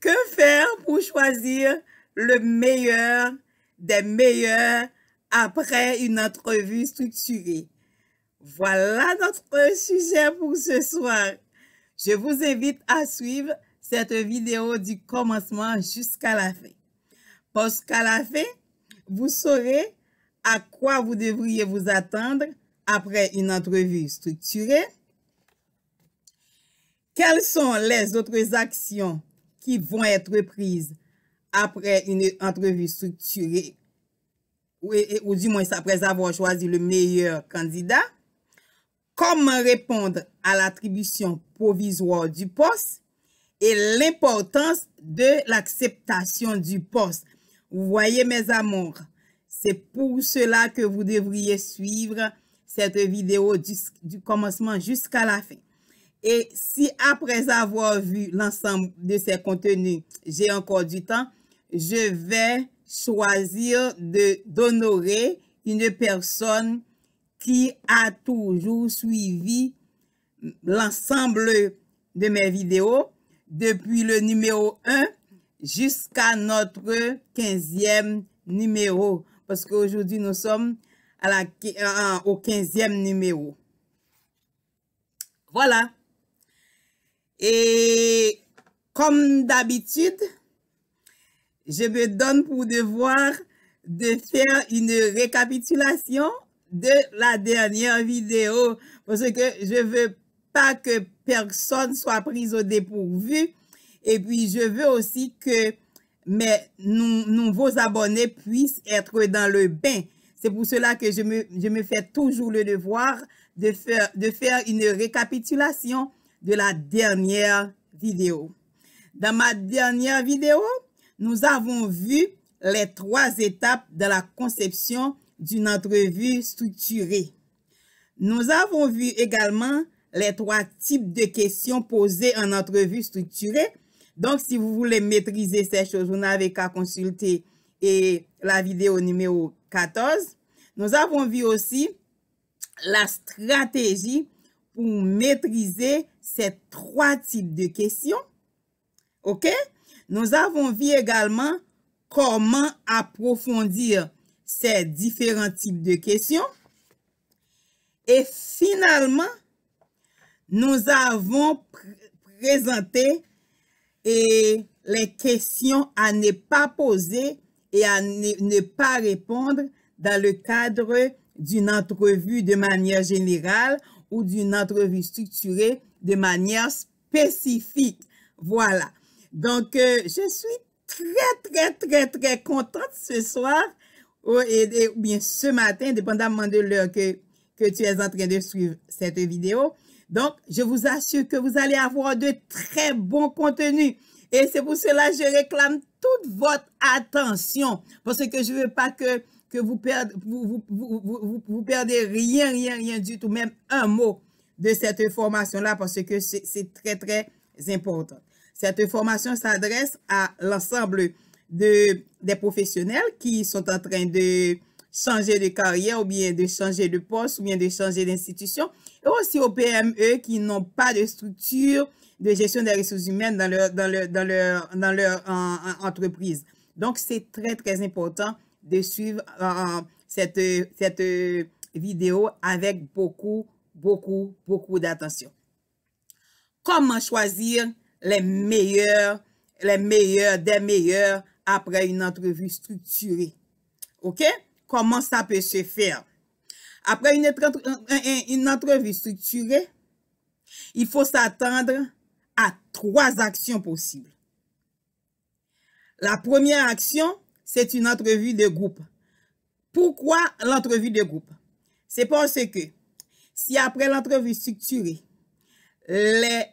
Que faire pour choisir le meilleur des meilleurs après une entrevue structurée? Voilà notre sujet pour ce soir. Je vous invite à suivre cette vidéo du commencement jusqu'à la fin. Parce qu'à la fin, vous saurez à quoi vous devriez vous attendre après une entrevue structurée. Quelles sont les autres actions qui vont être prises après une entrevue structurée ou du moins après avoir choisi le meilleur candidat? Comment répondre à l'attribution provisoire du poste et l'importance de l'acceptation du poste. Vous voyez, mes amours, c'est pour cela que vous devriez suivre cette vidéo du commencement jusqu'à la fin. Et si après avoir vu l'ensemble de ces contenus, j'ai encore du temps, je vais choisir d'honorer une personne qui a toujours suivi l'ensemble de mes vidéos depuis le numéro 1 jusqu'à notre 15e numéro. Parce qu'aujourd'hui, nous sommes au 15e numéro. Voilà. Et comme d'habitude, je me donne pour devoir de faire une récapitulation de la dernière vidéo parce que je veux pas que personne soit pris au dépourvu et puis je veux aussi que mes nouveaux abonnés puissent être dans le bain. C'est pour cela que je me fais toujours le devoir de faire une récapitulation de la dernière vidéo. Dans ma dernière vidéo, nous avons vu les 3 étapes de la conception d'une entrevue structurée. Nous avons vu également les 3 types de questions posées en entrevue structurée. Donc, si vous voulez maîtriser ces choses, vous n'avez qu'à consulter la vidéo numéro 14. Nous avons vu aussi la stratégie pour maîtriser ces 3 types de questions. OK? Nous avons vu également comment approfondir ces différents types de questions. Et finalement, nous avons présenté les questions à ne pas poser et à ne pas répondre dans le cadre d'une entrevue de manière générale ou d'une entrevue structurée de manière spécifique. Voilà. Donc, je suis très contente ce soir et bien ce matin, dépendamment de l'heure que tu es en train de suivre cette vidéo. Donc, je vous assure que vous allez avoir de très bons contenus. Et c'est pour cela que je réclame toute votre attention. Parce que je ne veux pas que vous perdez rien du tout, même un mot de cette formation-là, parce que c'est très important. Cette formation s'adresse à l'ensemble des professionnels qui sont en train de changer de carrière ou bien de changer de poste ou bien de changer d'institution et aussi aux PME qui n'ont pas de structure de gestion des ressources humaines dans leur entreprise. Donc, c'est très important de suivre cette vidéo avec beaucoup d'attention. Comment choisir les meilleurs des meilleurs après une entrevue structurée? OK? Comment ça peut se faire? Après une entrevue structurée, il faut s'attendre à 3 actions possibles. La première action, c'est une entrevue de groupe. Pourquoi l'entrevue de groupe? C'est parce que si après l'entrevue structurée,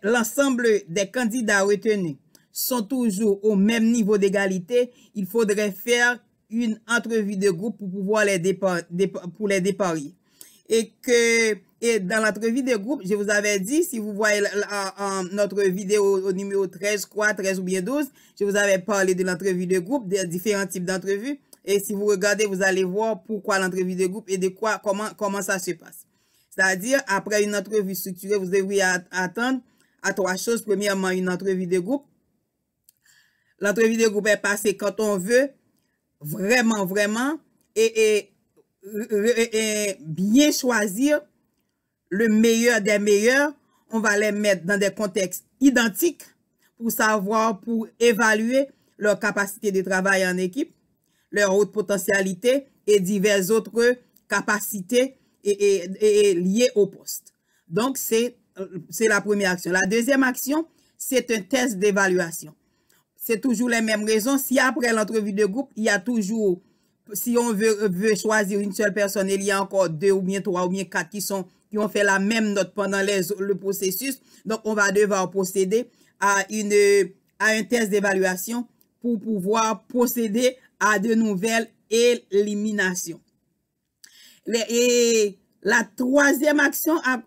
l'ensemble des candidats retenus sont toujours au même niveau d'égalité, il faudrait faire une entrevue de groupe pour pouvoir les déparer. Et dans l'entrevue de groupe, je vous avais dit, si vous voyez notre vidéo au numéro 13 ou bien 12, je vous avais parlé de l'entrevue de groupe, des différents types d'entrevues. Et si vous regardez, vous allez voir pourquoi l'entrevue de groupe et comment ça se passe. C'est-à-dire, après une entrevue structurée, vous devriez attendre à 3 choses. Premièrement, une entrevue de groupe. l'entrevue de groupe est passée quand on veut vraiment et bien choisir le meilleur des meilleurs. On va les mettre dans des contextes identiques pour évaluer leur capacité de travail en équipe, leur haute potentialité et diverses autres capacités et liées au poste. Donc, c'est la première action. La deuxième action, c'est un test d'évaluation. C'est toujours les mêmes raisons. Si après l'entrevue de groupe, il y a toujours, si on veut choisir une seule personne, il y a encore 2 ou bien 3 ou bien 4 qui ont fait la même note pendant le processus. Donc, on va devoir procéder à un test d'évaluation pour pouvoir procéder à de nouvelles éliminations. Et la troisième action à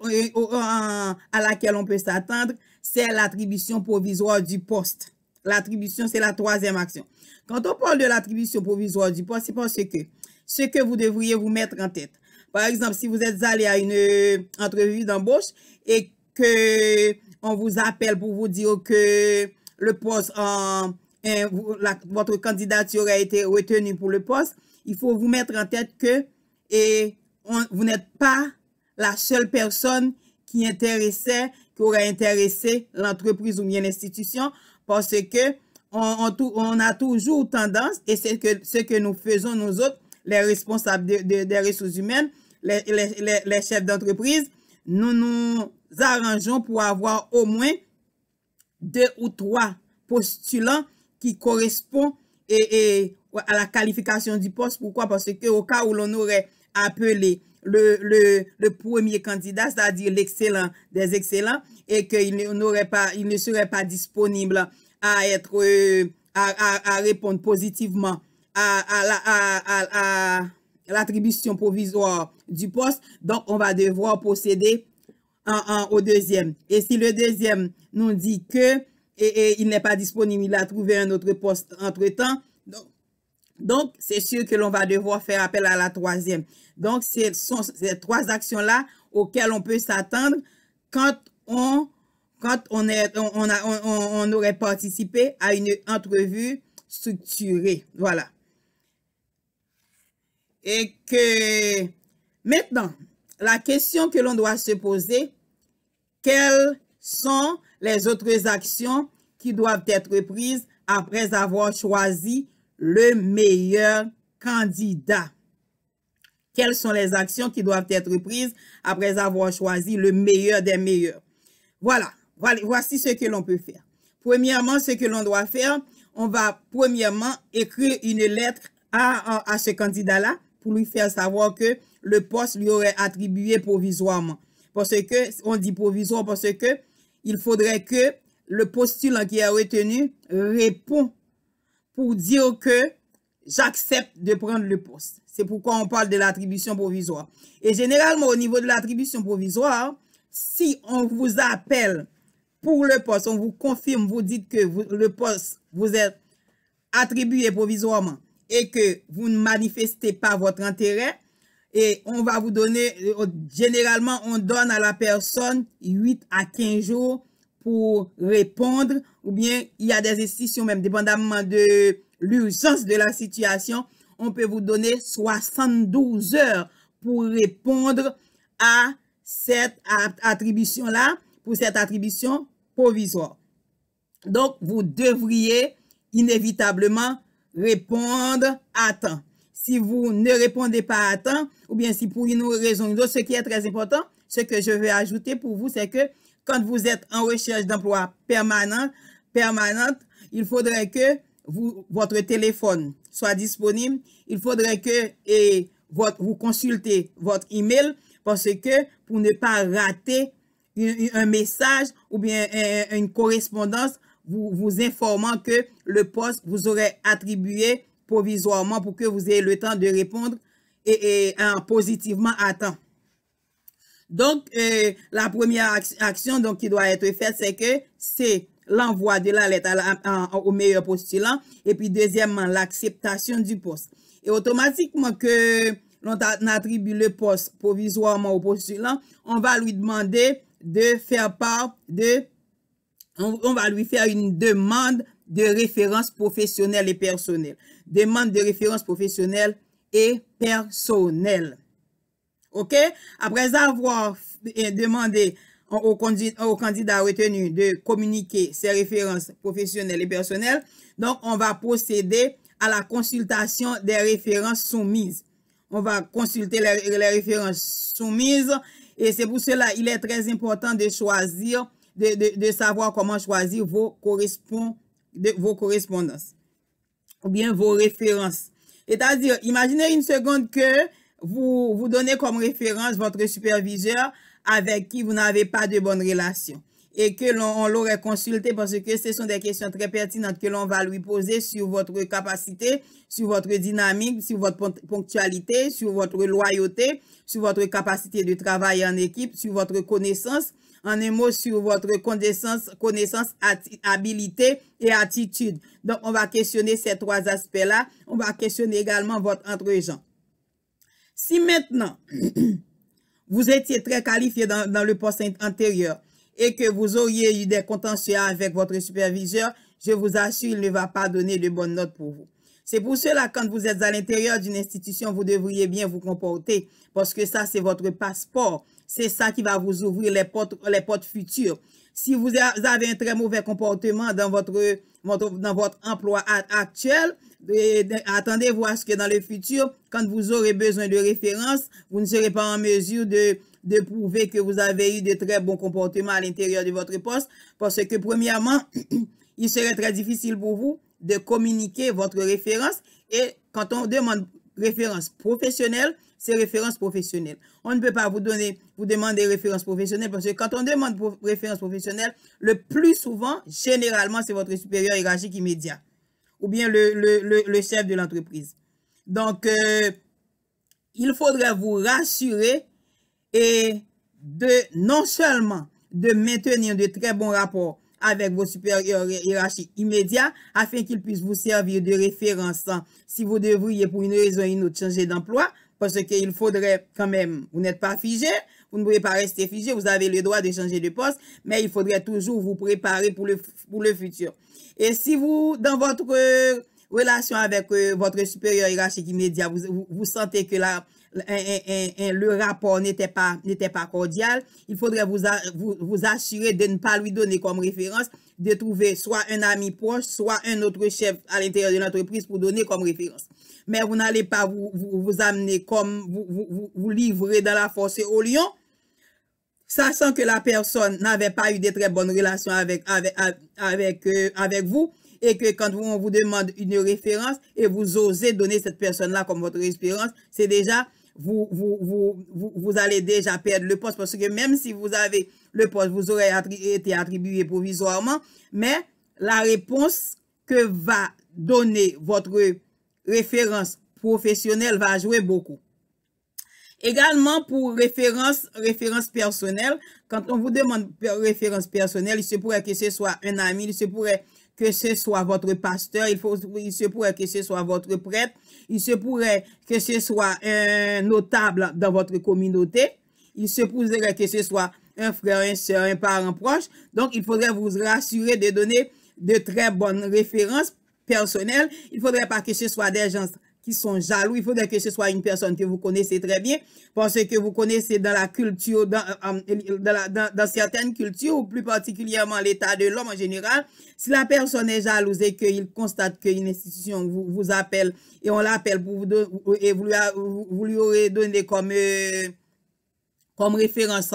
laquelle on peut s'attendre, c'est l'attribution provisoire du poste. L'attribution, c'est la troisième action. Quand on parle de l'attribution provisoire du poste, c'est parce que ce que vous devriez vous mettre en tête. Par exemple, si vous êtes allé à une entrevue d'embauche et que on vous appelle pour vous dire que le poste, votre candidature a été retenue pour le poste, il faut vous mettre en tête que vous n'êtes pas la seule personne qui aurait intéressé l'entreprise ou bien l'institution, parce que on a toujours tendance, et c'est ce que nous faisons nous autres, les responsables des ressources humaines, les chefs d'entreprise, nous arrangeons pour avoir au moins 2 ou 3 postulants qui correspondent à la qualification du poste. Pourquoi? Parce que au cas où l'on aurait appelé le premier candidat, c'est-à-dire l'excellent des excellents, et qu'il ne serait pas disponible à répondre positivement à l'attribution provisoire du poste. Donc, on va devoir procéder au deuxième. Et si le deuxième nous dit que il n'est pas disponible, il a trouvé un autre poste entre-temps, donc c'est sûr que l'on va devoir faire appel à la troisième. Donc, ce sont ces 3 actions-là auxquelles on peut s'attendre quand on aurait participé à une entrevue structurée. Voilà. Et que maintenant, la question que l'on doit se poser, quelles sont les autres actions qui doivent être prises après avoir choisi le meilleur candidat? Quelles sont les actions qui doivent être prises après avoir choisi le meilleur des meilleurs? Voilà, voici ce que l'on peut faire. Premièrement, ce que l'on doit faire, on va premièrement écrire une lettre à ce candidat-là pour lui faire savoir que le poste lui aurait attribué provisoirement. Parce que, on dit provisoire parce que il faudrait que le postulant qui est retenu répond pour dire que j'accepte de prendre le poste. C'est pourquoi on parle de l'attribution provisoire. Et généralement, au niveau de l'attribution provisoire, si on vous appelle pour le poste, on vous confirme, vous dites que le poste vous est attribué provisoirement et que vous ne manifestez pas votre intérêt, et on va vous donner, généralement, on donne à la personne 8 à 15 jours pour répondre, ou bien il y a des institutions, même dépendamment de l'urgence de la situation, on peut vous donner 72 heures pour répondre à cette attribution-là, pour cette attribution provisoire. Donc, vous devriez inévitablement répondre à temps. Si vous ne répondez pas à temps, ou bien si pour une raison ou une autre, ce qui est très important, ce que je vais ajouter pour vous, c'est que quand vous êtes en recherche d'emploi permanente, il faudrait que votre téléphone soit disponible. Il faudrait que vous consultez votre email, parce que pour ne pas rater un message ou bien une correspondance vous informant que le poste vous aurait attribué provisoirement pour que vous ayez le temps de répondre positivement à temps. Donc, la première action qui doit être faite, c'est l'envoi de la lettre au meilleur postulant, et puis deuxièmement, l'acceptation du poste. Et automatiquement que l'on attribue le poste provisoirement au postulant, on va lui demander de faire part on va lui faire une demande de référence professionnelle et personnelle. Demande de référence professionnelle et personnelle. OK? Après avoir demandé au candidat retenu de communiquer ses références professionnelles et personnelles, donc on va procéder à la consultation des références soumises. On va consulter les références soumises et c'est pour cela il est très important de choisir, de savoir comment choisir vos correspondances ou bien vos références. C'est-à-dire, imaginez une seconde que vous donnez comme référence votre superviseur avec qui vous n'avez pas de bonne relation et que l'on l'aurait consulté parce que ce sont des questions très pertinentes que l'on va lui poser sur votre capacité, sur votre dynamique, sur votre ponctualité, sur votre loyauté, sur votre capacité de travailler en équipe, sur votre connaissance, en un mot, sur votre connaissance, habilité et attitude. Donc, on va questionner ces trois aspects-là. On va questionner également votre entre-gens. Si maintenant, vous étiez très qualifié dans le poste antérieur et que vous auriez eu des contentieux avec votre superviseur, je vous assure, il ne va pas donner de bonnes notes pour vous. C'est pour cela, quand vous êtes à l'intérieur d'une institution, vous devriez bien vous comporter parce que ça, c'est votre passeport. C'est ça qui va vous ouvrir les portes futures. Si vous avez un très mauvais comportement dans votre emploi actuel, attendez-vous à ce que dans le futur, quand vous aurez besoin de références, vous ne serez pas en mesure de prouver que vous avez eu de très bons comportements à l'intérieur de votre poste parce que premièrement, il serait très difficile pour vous de communiquer votre référence et quand on demande référence professionnelle, c'est référence professionnelle. On ne peut pas vous demander référence professionnelle parce que quand on demande référence professionnelle, le plus souvent, généralement, c'est votre supérieur hiérarchique immédiat ou bien le chef de l'entreprise. Donc, il faudrait vous rassurer et non seulement de maintenir de très bons rapports avec vos supérieurs hiérarchiques immédiats afin qu'ils puissent vous servir de référence si vous devriez pour une raison ou une autre changer d'emploi parce qu'il faudrait quand même, vous n'êtes pas figé, vous ne pouvez pas rester figé, vous avez le droit de changer de poste, mais il faudrait toujours vous préparer pour le futur. Et si vous, dans votre relation avec votre supérieur hiérarchique immédiat, vous sentez que le rapport n'était pas cordial, il faudrait vous assurer de ne pas lui donner comme référence, de trouver soit un ami proche, soit un autre chef à l'intérieur de l'entreprise pour donner comme référence. Mais vous n'allez pas vous amener comme vous livrer dans la force au lion, sachant que la personne n'avait pas eu de très bonnes relations avec vous, et que quand on vous demande une référence et vous osez donner cette personne-là comme votre référence, c'est déjà, vous allez déjà perdre le poste parce que même si vous avez le poste, vous aurez été attribué provisoirement, mais la réponse que va donner votre référence professionnelle va jouer beaucoup. Également pour référence personnelle, quand on vous demande référence personnelle, il se pourrait que ce soit un ami, il se pourrait que ce soit votre pasteur, il se pourrait que ce soit votre prêtre, il se pourrait que ce soit un notable dans votre communauté, il se pourrait que ce soit un frère, un soeur, un parent proche. Donc, il faudrait vous rassurer de donner de très bonnes références personnelles. Il ne faudrait pas que ce soit des gens qui sont jaloux. Il faudrait que ce soit une personne que vous connaissez très bien parce que vous connaissez dans la culture, dans certaines cultures, ou plus particulièrement l'état de l'homme en général. Si la personne est jalouse et qu'il constate qu'une institution vous appelle et on l'appelle pour vous lui aurez donné comme référence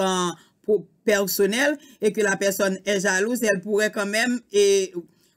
personnelle et que la personne est jalouse, elle pourrait quand même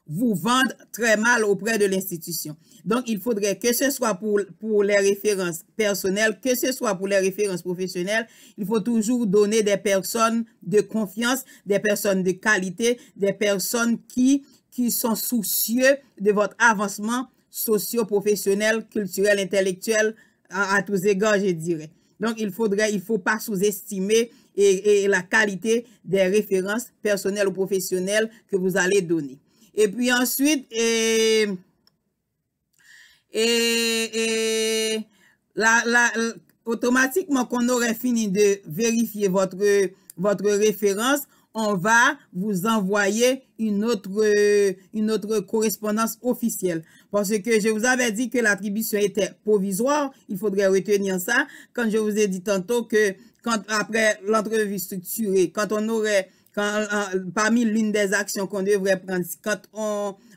vous vendre très mal auprès de l'institution. Donc, il faudrait que ce soit pour les références personnelles, que ce soit pour les références professionnelles, il faut toujours donner des personnes de confiance, des personnes de qualité, des personnes qui sont soucieux de votre avancement socio-professionnel, culturel, intellectuel, à tous égards, je dirais. Donc, il faut pas sous-estimer et la qualité des références personnelles ou professionnelles que vous allez donner. Et puis ensuite, automatiquement qu'on aurait fini de vérifier votre référence, on va vous envoyer une autre correspondance officielle. Parce que je vous avais dit que l'attribution était provisoire, il faudrait retenir ça. Quand je vous ai dit tantôt que après l'entrevue structurée, parmi l'une des actions qu'on devrait prendre, quand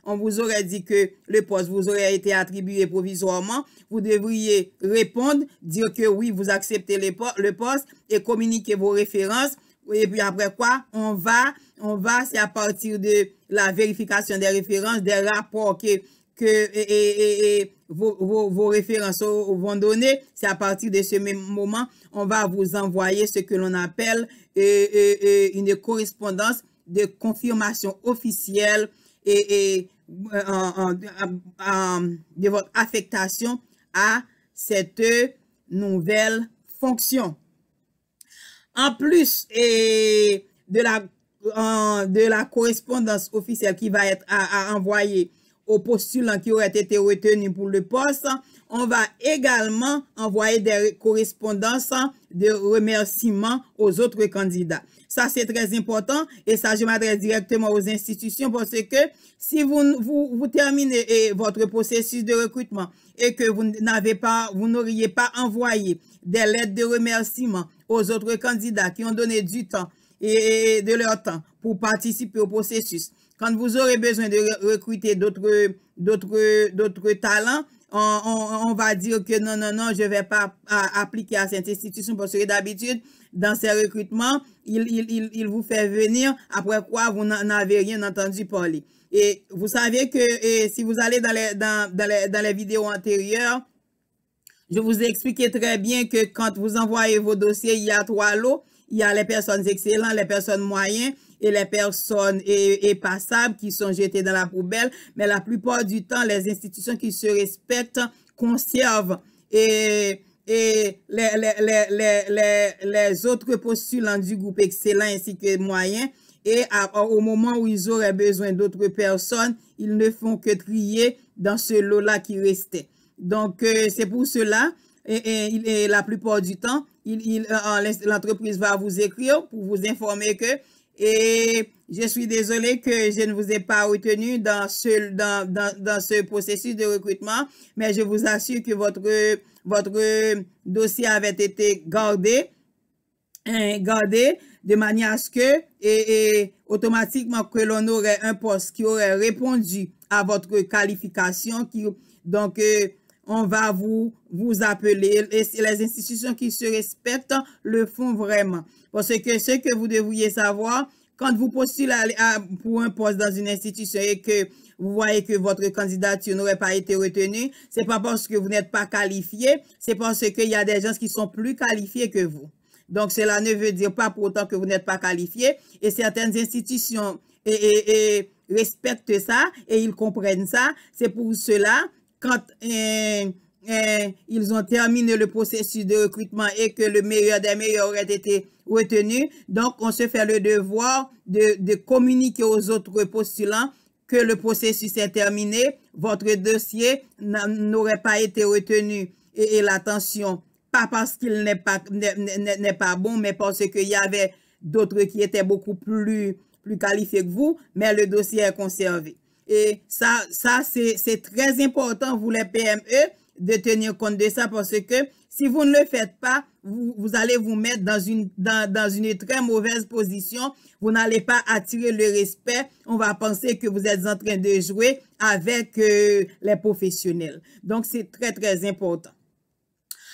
on vous aurait dit que le poste vous aurait été attribué provisoirement, vous devriez répondre, dire que oui, vous acceptez le poste et communiquer vos références. Et puis après quoi, on va, c'est à partir de la vérification des références, des rapports que vos références vont donner. C'est à partir de ce même moment, on va vous envoyer ce que l'on appelle une correspondance de confirmation officielle de votre affectation à cette nouvelle fonction. En plus de la correspondance officielle qui va être à envoyer aux postulants qui auraient été retenus pour le poste, on va également envoyer des correspondances de remerciements aux autres candidats. Ça, c'est très important et ça, je m'adresse directement aux institutions parce que si vous terminez votre processus de recrutement et que vous n'auriez pas envoyé des lettres de remerciement aux autres candidats qui ont donné du temps et de leur temps pour participer au processus, quand vous aurez besoin de recruter d'autres talents, on va dire que non, je vais pas appliquer à cette institution parce que d'habitude, dans ces recrutements, il vous fait venir, après quoi vous n'avez rien entendu parler. Et vous savez que si vous allez dans les vidéos antérieures, je vous ai expliqué très bien que quand vous envoyez vos dossiers, il y a 3 lots. Il y a les personnes excellentes, les personnes moyennes et les personnes passables qui sont jetées dans la poubelle. Mais la plupart du temps, les institutions qui se respectent conservent les autres postulants du groupe excellent ainsi que moyen. Et au moment où ils auraient besoin d'autres personnes, ils ne font que trier dans ce lot-là qui restait. Donc, c'est pour cela, et la plupart du temps, l'entreprise va vous écrire pour vous informer que je suis désolé que je ne vous ai pas retenu dans ce processus de recrutement, mais je vous assure que votre dossier avait été gardé de manière à ce que automatiquement que l'on aurait un poste qui aurait répondu à votre qualification. Donc, on va vous appeler. Et les institutions qui se respectent le font vraiment. Parce que ce que vous devriez savoir, quand vous postulez pour un poste dans une institution et que vous voyez que votre candidature n'aurait pas été retenue, c'est pas parce que vous n'êtes pas qualifié, c'est parce qu'il y a des gens qui sont plus qualifiés que vous. Donc, cela ne veut dire pas pour autant que vous n'êtes pas qualifié. Et certaines institutions respectent ça et ils comprennent ça. C'est pour cela, quand ils ont terminé le processus de recrutement et que le meilleur des meilleurs aurait été retenu, donc on se fait le devoir de communiquer aux autres postulants que le processus est terminé, votre dossier n'aurait pas été retenu et l'attention, pas parce qu'il n'est pas bon, mais parce qu'il y avait d'autres qui étaient beaucoup plus qualifiés que vous, mais le dossier est conservé. Et ça c'est très important, vous les PME, de tenir compte de ça parce que si vous ne le faites pas, vous allez vous mettre dans une très mauvaise position. Vous n'allez pas attirer le respect. On va penser que vous êtes en train de jouer avec les professionnels. Donc, c'est très, très important.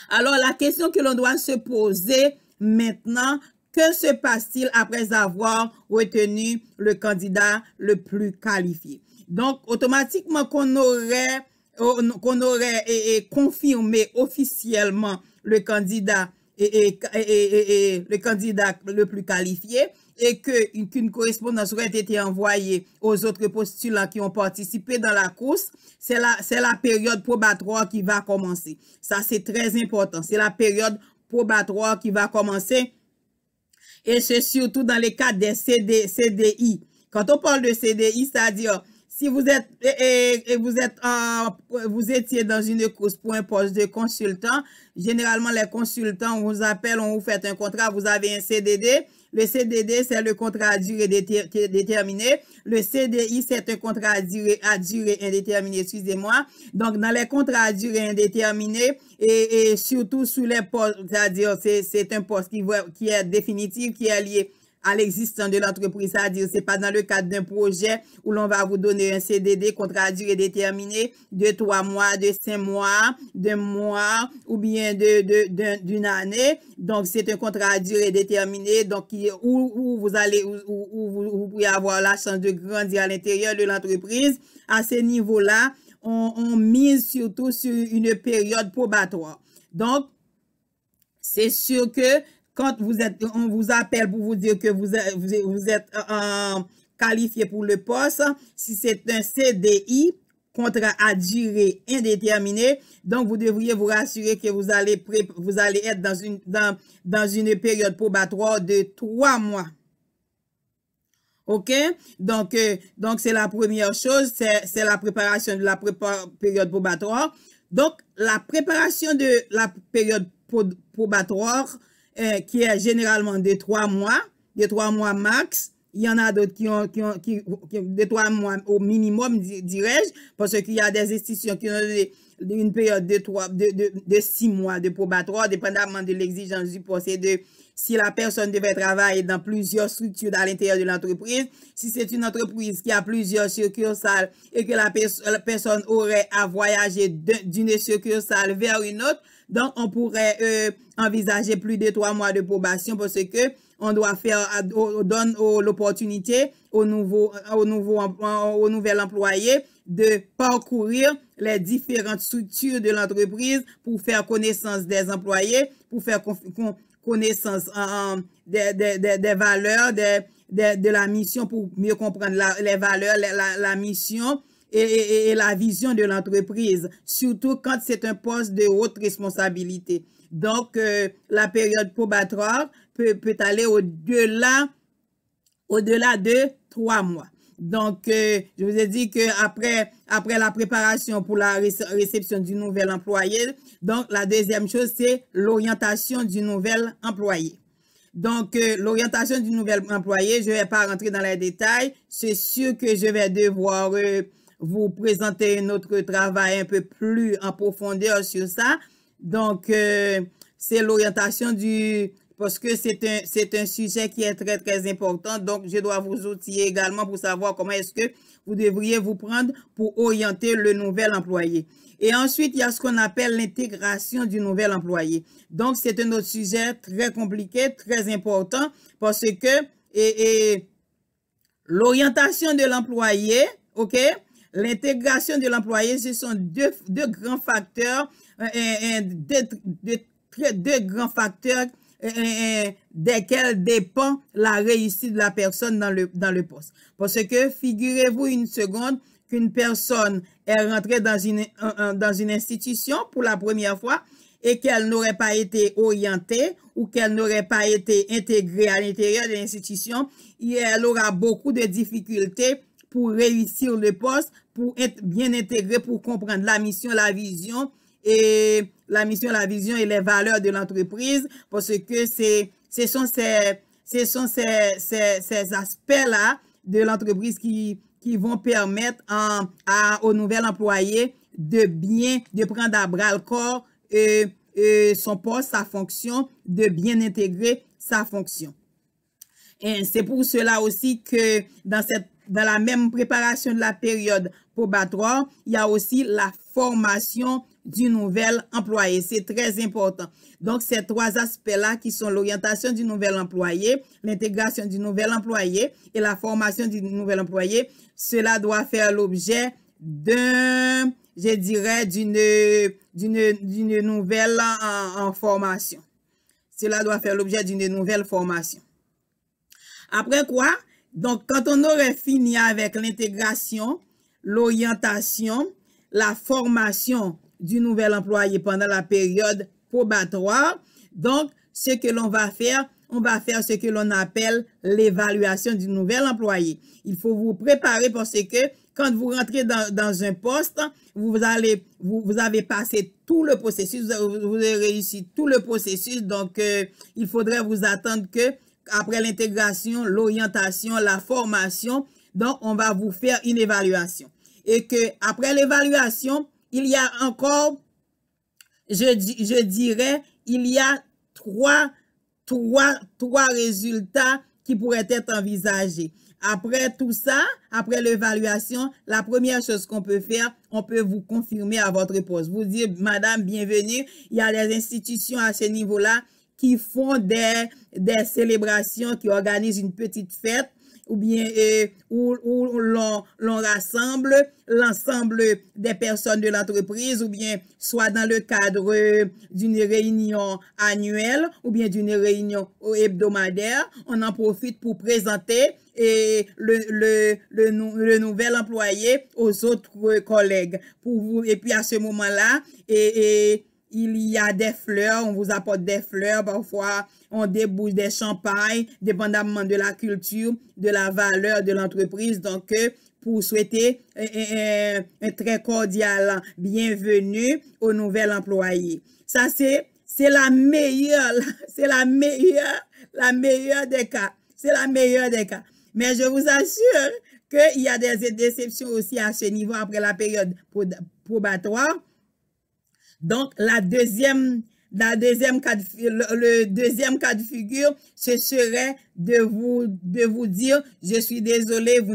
Alors, la question que l'on doit se poser maintenant, que se passe-t-il après avoir retenu le candidat le plus qualifié? Donc, automatiquement qu'on aurait confirmé officiellement le candidat le candidat le plus qualifié et qu'une correspondance aurait été envoyée aux autres postulants qui ont participé dans la course, c'est la période probatoire qui va commencer. Ça, c'est très important. C'est la période probatoire qui va commencer. Et c'est surtout dans les cas des CDI. Quand on parle de CDI, c'est-à-dire si vous étiez dans une course pour un poste de consultant, généralement les consultants, on vous appelle, on vous fait un contrat, vous avez un CDD Le CDD, c'est le contrat à durée déterminée. Le CDI, c'est un contrat à durée indéterminée, excusez-moi. Donc, dans les contrats à durée indéterminée, et surtout sous les postes, c'est-à-dire, c'est un poste qui est définitif, qui est lié à l'existence de l'entreprise, c'est-à-dire c'est pas dans le cadre d'un projet où l'on va vous donner un CDD, contrat à durée déterminée, de 3 mois, de 5 mois, de mois, ou bien d'une année. Donc, c'est un contrat à durée déterminée, donc où vous pouvez avoir la chance de grandir à l'intérieur de l'entreprise. À ce niveau-là, on mise surtout sur une période probatoire. Donc, c'est sûr que quand on vous appelle pour vous dire que vous êtes qualifié pour le poste, si c'est un CDI, contrat à durée indéterminée, donc vous devriez vous rassurer que vous allez être dans une période probatoire de 3 mois. OK? Donc c'est la première chose, c'est la préparation de la période probatoire. Donc, la préparation de la période probatoire, qui est généralement de 3 mois max. Il y en a d'autres qui ont de 3 mois au minimum, dirais-je, parce qu'il y a des institutions qui ont une période de 6 mois de probatoire, dépendamment de l'exigence du poste et si la personne devait travailler dans plusieurs structures à l'intérieur de l'entreprise. Si c'est une entreprise qui a plusieurs succursales et que la personne aurait à voyager d'une succursale vers une autre, donc on pourrait envisager plus de 3 mois de probation parce que on doit donne l'opportunité au nouvel employé de parcourir les différentes structures de l'entreprise pour faire connaissance des employés, pour faire connaissance des valeurs, de la mission, pour mieux comprendre les valeurs, la mission et la vision de l'entreprise, surtout quand c'est un poste de haute responsabilité. Donc, la période probatoire peut aller au-delà de 3 mois. Donc, je vous ai dit que après la préparation pour la réception du nouvel employé, donc la deuxième chose, c'est l'orientation du nouvel employé. Donc, l'orientation du nouvel employé, je ne vais pas rentrer dans les détails. C'est sûr que je vais devoir vous présenter notre travail un peu plus en profondeur sur ça. Donc, c'est l'orientation parce que c'est un sujet qui est très, très important. Donc, je dois vous outiller également pour savoir comment est-ce que vous devriez vous prendre pour orienter le nouvel employé. Et ensuite, il y a ce qu'on appelle l'intégration du nouvel employé. Donc, c'est un autre sujet très compliqué, très important, parce que l'orientation de l'employé, OK? L'intégration de l'employé, ce sont deux grands facteurs, deux grands facteurs desquels dépend la réussite de la personne dans le poste. Parce que figurez-vous une seconde qu'une personne est rentrée dans une institution pour la première fois et qu'elle n'aurait pas été orientée ou qu'elle n'aurait pas été intégrée à l'intérieur de l'institution, elle aura beaucoup de difficultés pour réussir le poste, pour être bien intégrée, pour comprendre la mission, la vision et les valeurs de l'entreprise, parce que ce sont ces aspects-là de l'entreprise qui vont permettre au nouvel employé de prendre à bras le corps son poste, sa fonction, de bien intégrer sa fonction. Et c'est pour cela aussi que dans la même préparation de la période probatoire, il y a aussi la formation du nouvel employé. C'est très important. Donc, ces 3 aspects-là qui sont l'orientation du nouvel employé, l'intégration du nouvel employé et la formation du nouvel employé, cela doit faire l'objet d'une nouvelle formation. Cela doit faire l'objet d'une nouvelle formation. Après quoi? Donc, quand on aurait fini avec l'intégration, l'orientation, la formation du nouvel employé pendant la période probatoire, donc, ce que l'on va faire, on va faire ce que l'on appelle l'évaluation du nouvel employé. Il faut vous préparer parce que quand vous rentrez dans un poste, vous avez passé tout le processus, vous avez réussi tout le processus, donc il faudrait vous attendre que après l'intégration, l'orientation, la formation, donc on va vous faire une évaluation. Et que après l'évaluation, il y a encore, je dirais, il y a trois résultats qui pourraient être envisagés. Après tout ça, après l'évaluation, la première chose qu'on peut faire, on peut vous confirmer à votre poste. Vous dire, madame, bienvenue. Il y a des institutions à ce niveau-là qui font des célébrations, qui organisent une petite fête, ou bien où l'on rassemble l'ensemble des personnes de l'entreprise, ou bien soit dans le cadre d'une réunion annuelle, ou bien d'une réunion hebdomadaire. On en profite pour présenter le nouvel employé aux autres collègues. Pour vous, et puis à ce moment-là, il y a des fleurs, on vous apporte des fleurs, parfois on débouche des champagnes, dépendamment de la culture, de la valeur de l'entreprise. Donc, pour souhaiter un très cordial bienvenue au nouvel employé. Ça, c'est la meilleure des cas. C'est la meilleure des cas. Mais je vous assure qu'il y a des déceptions aussi à ce niveau après la période probatoire. Donc, le deuxième cas de figure, ce serait de vous dire, je suis désolé, vous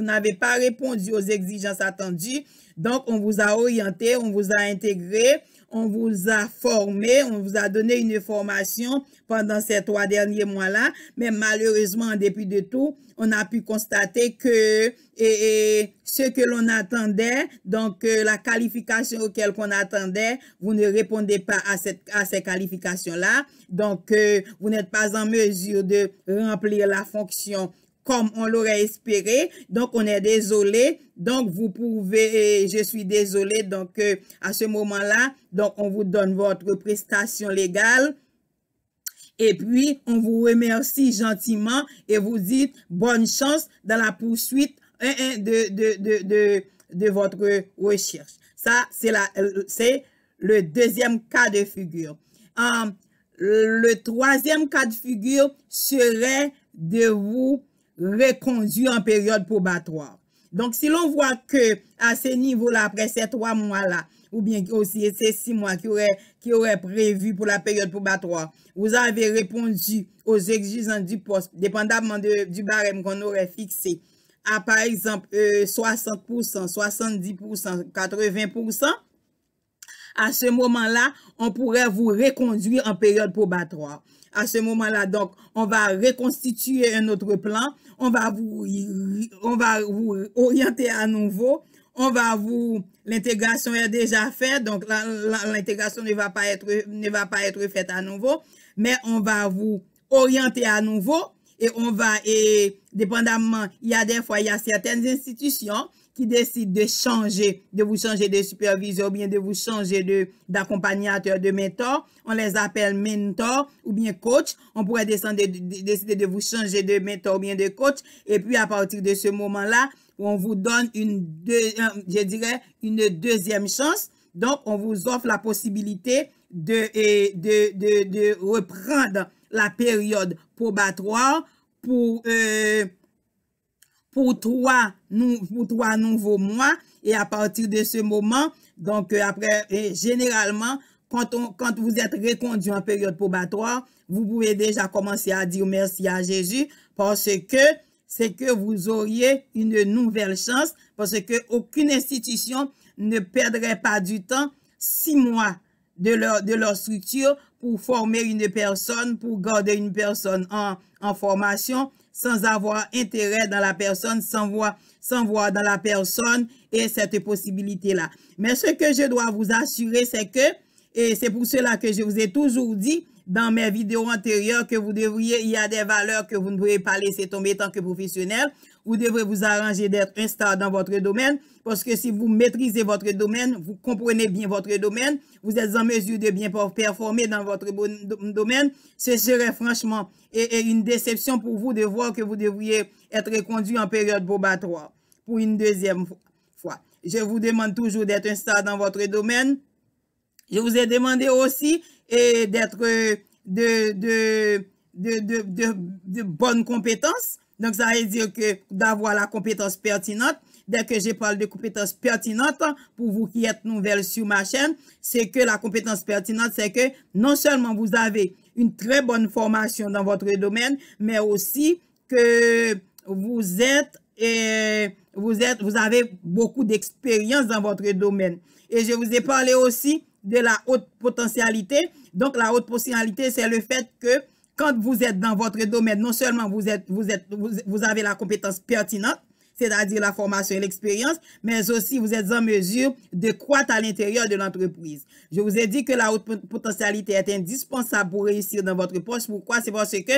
n'avez pas répondu aux exigences attendues. Donc, on vous a orienté, on vous a intégré, on vous a formé, on vous a donné une formation pendant ces 3 derniers mois-là. Mais malheureusement, en dépit de tout, on a pu constater que ce que l'on attendait, donc la qualification auquel qu'on attendait, vous ne répondez pas à ces qualifications-là. Donc, vous n'êtes pas en mesure de remplir la fonction comme on l'aurait espéré. Donc, on est désolé. Donc, vous pouvez, je suis désolé. Donc, à ce moment-là, donc, on vous donne votre prestation légale. Et puis, on vous remercie gentiment et vous dites bonne chance dans la poursuite de votre recherche. Ça, c'est le deuxième cas de figure. Le troisième cas de figure serait de vous reconduire en période probatoire. Donc, si l'on voit que à ce niveau-là, après ces 3 mois-là, ou bien aussi ces 6 mois qui auraient prévu pour la période probatoire, vous avez répondu aux exigences du poste, dépendamment du barème qu'on aurait fixé, à par exemple 60%, 70%, 80%, à ce moment-là, on pourrait vous reconduire en période probatoire. À ce moment-là, donc, on va reconstituer un autre plan, on va vous orienter à nouveau, l'intégration est déjà faite, donc l'intégration ne va pas être faite à nouveau, mais on va vous orienter à nouveau et dépendamment, il y a certaines institutions qui décident de vous changer de superviseur ou bien de vous changer d'accompagnateur, de mentor. On les appelle mentor ou bien coach. On pourrait décider de vous changer de mentor ou bien de coach. Et puis, à partir de ce moment-là, on vous donne une deuxième chance. Donc, on vous offre la possibilité de reprendre la période probatoire pour 3 nouveaux mois. Et à partir de ce moment, donc après, généralement, quand vous êtes reconduit en période probatoire, vous pouvez déjà commencer à dire merci à Jésus parce que c'est que vous auriez une nouvelle chance, parce que aucune institution ne perdrait pas du temps 6 mois de leur structure pour former une personne, pour garder une personne en formation, sans avoir intérêt dans la personne, sans voir dans la personne et cette possibilité-là. Mais ce que je dois vous assurer, c'est que, et c'est pour cela que je vous ai toujours dit dans mes vidéos antérieures que il y a des valeurs que vous ne pouvez pas laisser tomber tant que professionnel. Vous devrez vous arranger d'être un star dans votre domaine, parce que si vous maîtrisez votre domaine, vous comprenez bien votre domaine, vous êtes en mesure de bien performer dans votre domaine, ce serait franchement une déception pour vous de voir que vous devriez être reconduit en période probatoire pour une deuxième fois. Je vous demande toujours d'être un star dans votre domaine. Je vous ai demandé aussi d'être de bonnes compétences. Donc, ça veut dire que d'avoir la compétence pertinente. Dès que je parle de compétences pertinentes, pour vous qui êtes nouvelles sur ma chaîne, c'est que la compétence pertinente, c'est que non seulement vous avez une très bonne formation dans votre domaine, mais aussi que vous avez beaucoup d'expérience dans votre domaine. Et je vous ai parlé aussi de la haute potentialité. Donc, la haute potentialité, c'est le fait que quand vous êtes dans votre domaine, non seulement vous avez la compétence pertinente, c'est-à-dire la formation et l'expérience, mais aussi vous êtes en mesure de croître à l'intérieur de l'entreprise. Je vous ai dit que la haute potentialité est indispensable pour réussir dans votre poste. Pourquoi? C'est parce que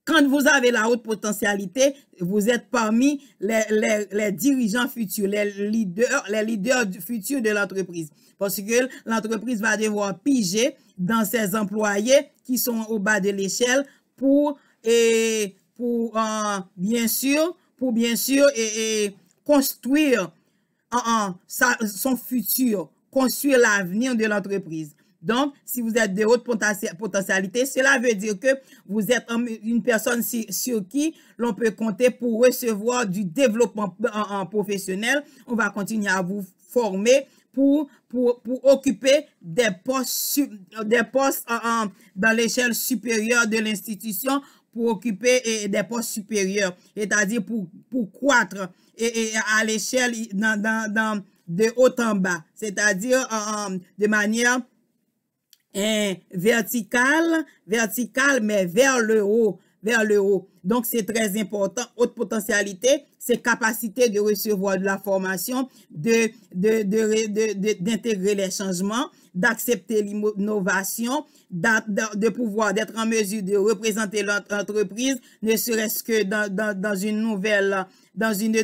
quand vous avez la haute potentialité, vous êtes parmi les dirigeants futurs, les leaders futurs de l'entreprise. Parce que l'entreprise va devoir piger dans ses employés qui sont au bas de l'échelle pour bien sûr construire son futur, construire l'avenir de l'entreprise. Donc, si vous êtes de haute potentialité, cela veut dire que vous êtes une personne sur qui l'on peut compter pour recevoir du développement professionnel. On va continuer à vous former pour occuper des postes dans l'échelle supérieure de l'institution, pour occuper des postes supérieurs, c'est-à-dire pour croître à l'échelle de haut en bas, c'est-à-dire de manière verticale, mais vers le haut. Donc, c'est très important. Haute potentialité, c'est capacité de recevoir de la formation, d'intégrer les changements, d'accepter l'innovation, de pouvoir d'être en mesure de représenter l'entreprise, ne serait-ce que dans une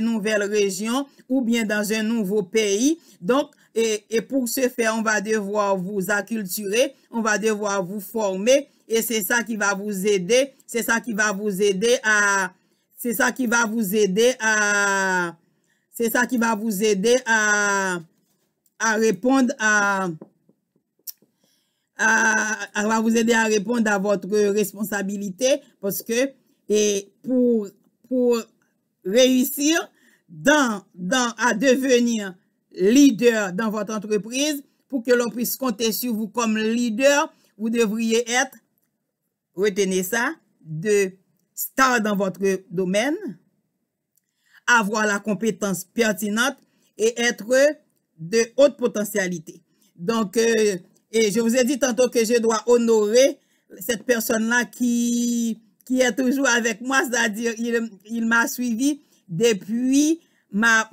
nouvelle région ou bien dans un nouveau pays. Donc, et pour ce faire, on va devoir vous acculturer, on va devoir vous former, et c'est ça qui va vous aider, à répondre va vous aider à répondre à votre responsabilité, parce que pour réussir à devenir leader dans votre entreprise, pour que l'on puisse compter sur vous comme leader, vous devriez être, retenez ça, de star dans votre domaine, avoir la compétence pertinente et être de haute potentialité. Donc, et je vous ai dit tantôt que je dois honorer cette personne-là qui est toujours avec moi, c'est-à-dire il m'a suivi depuis ma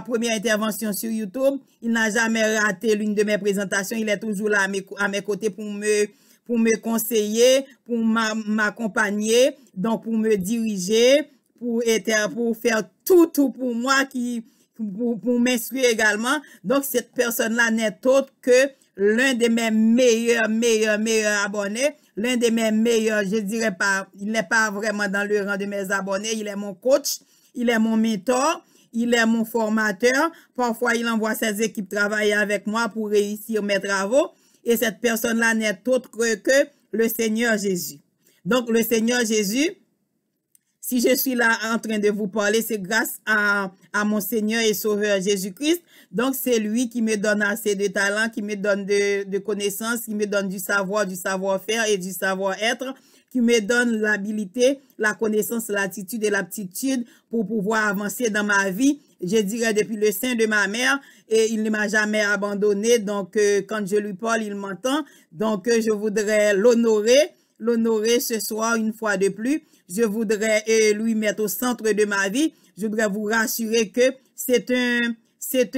première intervention sur YouTube. Il n'a jamais raté l'une de mes présentations. Il est toujours là à mes côtés pour me conseiller, pour m'accompagner, donc pour me diriger, pour faire tout pour moi, pour m'instruire également. Donc, cette personne-là n'est autre que l'un de mes meilleurs abonnés, l'un de mes meilleurs, je dirais pas, il n'est pas vraiment dans le rang de mes abonnés, il est mon coach, il est mon mentor, il est mon formateur. Parfois, il envoie ses équipes travailler avec moi pour réussir mes travaux. Et cette personne-là n'est autre que le Seigneur Jésus. Donc, le Seigneur Jésus, si je suis là en train de vous parler, c'est grâce à mon Seigneur et Sauveur Jésus-Christ. Donc, c'est lui qui me donne assez de talent, qui me donne de connaissances, qui me donne du savoir-faire et du savoir-être, qui me donne l'habilité, la connaissance, l'attitude et l'aptitude pour pouvoir avancer dans ma vie. Je dirais depuis le sein de ma mère, et il ne m'a jamais abandonné. Donc, quand je lui parle, il m'entend. Donc, je voudrais l'honorer ce soir une fois de plus. Je voudrais lui mettre au centre de ma vie. Je voudrais vous rassurer que c'est un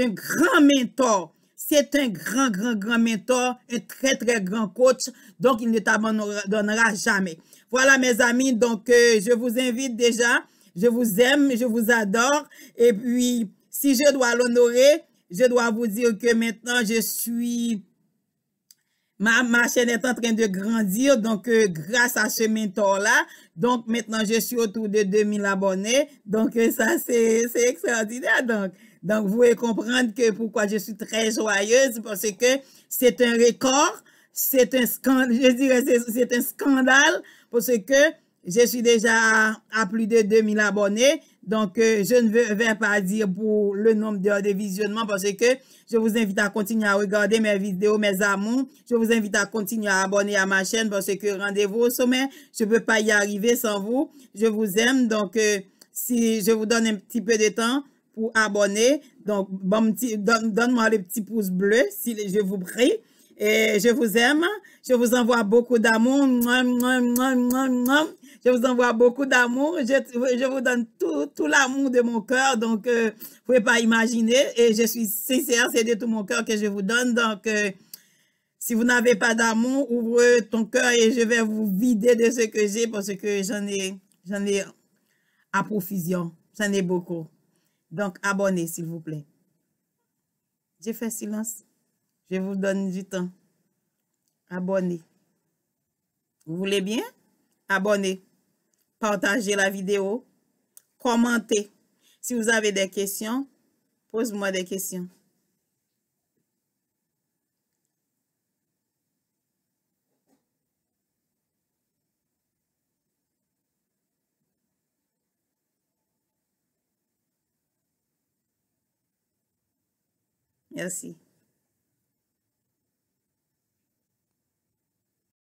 grand mentor. C'est un grand mentor, un très grand coach. Donc, il ne t'abandonnera jamais. Voilà, mes amis. Donc, je vous invite déjà. Je vous aime, je vous adore. Et puis, si je dois l'honorer, je dois vous dire que maintenant, ma chaîne est en train de grandir. Donc, grâce à ce mentor-là, donc maintenant, je suis autour de 2000 abonnés. Donc, ça, c'est extraordinaire. Donc, vous pouvez comprendre que pourquoi je suis très joyeuse, parce que c'est un record. c'est un scandale, je dirais c'est un scandale parce que je suis déjà à plus de 2000 abonnés. Donc, je ne vais pas dire pour le nombre d'heures de visionnement parce que je vous invite à continuer à regarder mes vidéos, mes amours. Je vous invite à continuer à abonner à ma chaîne parce que rendez-vous au sommet. Je ne peux pas y arriver sans vous. Je vous aime. Donc, si je vous donne un petit peu de temps pour abonner, donc, donne-moi le petit pouce bleu si je vous prie. Et je vous aime. Je vous envoie beaucoup d'amour. Je vous envoie beaucoup d'amour. Je vous donne tout l'amour de mon cœur. Donc, vous pouvez pas imaginer. Et je suis sincère, c'est de tout mon cœur que je vous donne. Donc, si vous n'avez pas d'amour, ouvre ton cœur et je vais vous vider de ce que j'ai parce que j'en ai à profusion. J'en ai beaucoup. Donc, abonnez, s'il vous plaît. J'ai fait silence. Je vous donne du temps. Abonnez. Vous voulez bien? Abonnez. Partagez la vidéo. Commentez. Si vous avez des questions, posez-moi des questions. Merci.